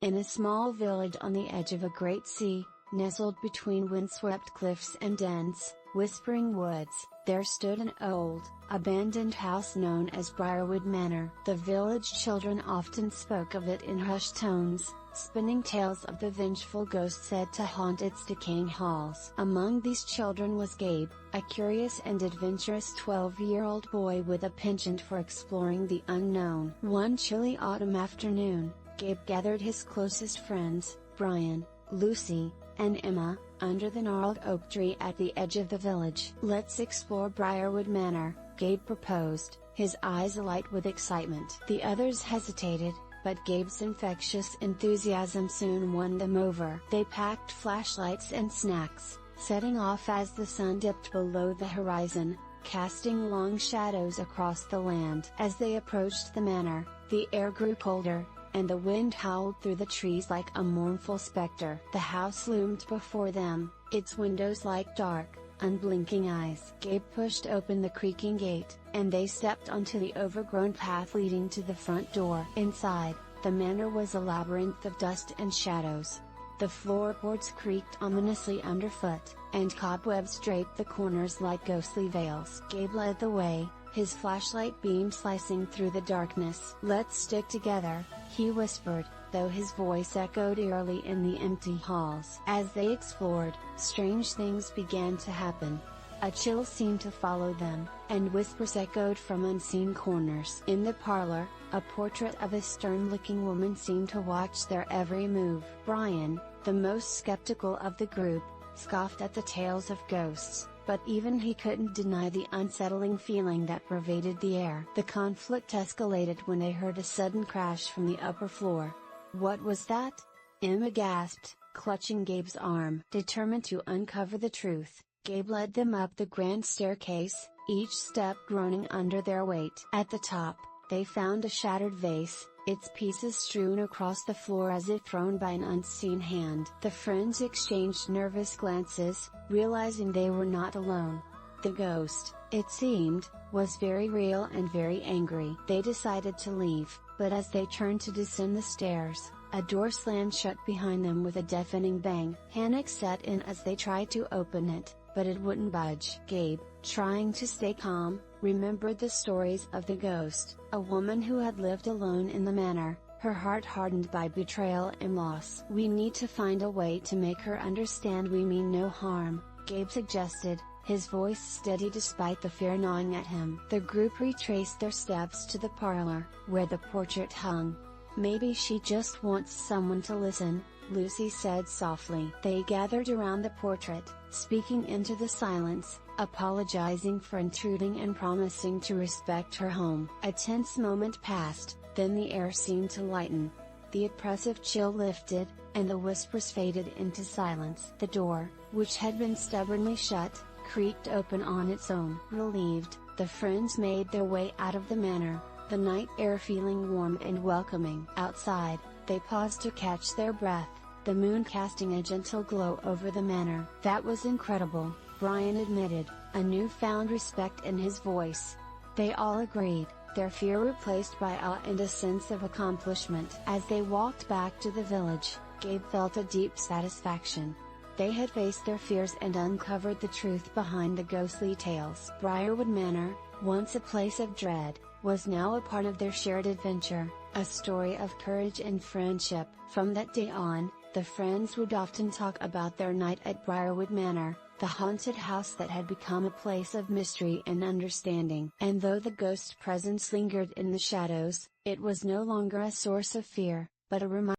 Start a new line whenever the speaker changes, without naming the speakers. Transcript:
In a small village on the edge of a great sea, nestled between windswept cliffs and dense, whispering woods, there stood an old, abandoned house known as Briarwood Manor. The village children often spoke of it in hushed tones, spinning tales of the vengeful ghost said to haunt its decaying halls. Among these children was Gabe, a curious and adventurous 12-year-old boy with a penchant for exploring the unknown. One chilly autumn afternoon, Gabe gathered his closest friends, Brian, Lucy, and Emma, under the gnarled oak tree at the edge of the village. "Let's explore Briarwood Manor," Gabe proposed, his eyes alight with excitement. The others hesitated, but Gabe's infectious enthusiasm soon won them over. They packed flashlights and snacks, setting off as the sun dipped below the horizon, casting long shadows across the land. As they approached the manor, the air grew colder, and the wind howled through the trees like a mournful specter. The house loomed before them, its windows like dark, unblinking eyes. Gabe pushed open the creaking gate, and they stepped onto the overgrown path leading to the front door. Inside, the manor was a labyrinth of dust and shadows. The floorboards creaked ominously underfoot, and cobwebs draped the corners like ghostly veils. Gabe led the way, his flashlight beam slicing through the darkness. "Let's stick together," he whispered, though his voice echoed eerily in the empty halls. As they explored, strange things began to happen. A chill seemed to follow them, and whispers echoed from unseen corners. In the parlor, a portrait of a stern-looking woman seemed to watch their every move. Brian, the most skeptical of the group, scoffed at the tales of ghosts, but even he couldn't deny the unsettling feeling that pervaded the air. The conflict escalated when they heard a sudden crash from the upper floor. "What was that?" Emma gasped, clutching Gabe's arm. Determined to uncover the truth, Gabe led them up the grand staircase, each step groaning under their weight. At the top, they found a shattered vase, its pieces strewn across the floor as if thrown by an unseen hand. The friends exchanged nervous glances, realizing they were not alone. The ghost, it seemed, was very real and very angry. They decided to leave, but as they turned to descend the stairs, a door slammed shut behind them with a deafening bang. Panic set in as they tried to open it, but it wouldn't budge. Gabe, trying to stay calm, remembered the stories of the ghost, a woman who had lived alone in the manor, her heart hardened by betrayal and loss. "We need to find a way to make her understand we mean no harm," Gabe suggested, his voice steady despite the fear gnawing at him. The group retraced their steps to the parlor, where the portrait hung. "Maybe she just wants someone to listen," Lucy said softly. They gathered around the portrait, speaking into the silence, apologizing for intruding and promising to respect her home. A tense moment passed, then the air seemed to lighten. The oppressive chill lifted, and the whispers faded into silence. The door, which had been stubbornly shut, creaked open on its own. Relieved, the friends made their way out of the manor, the night air feeling warm and welcoming. Outside, they paused to catch their breath, the moon casting a gentle glow over the manor. "That was incredible," Brian admitted, a newfound respect in his voice. They all agreed, their fear replaced by awe and a sense of accomplishment. As they walked back to the village, Gabe felt a deep satisfaction. They had faced their fears and uncovered the truth behind the ghostly tales. Briarwood Manor, once a place of dread, was now a part of their shared adventure, a story of courage and friendship. From that day on, the friends would often talk about their night at Briarwood Manor, the haunted house that had become a place of mystery and understanding. And though the ghost presence lingered in the shadows, it was no longer a source of fear, but a reminder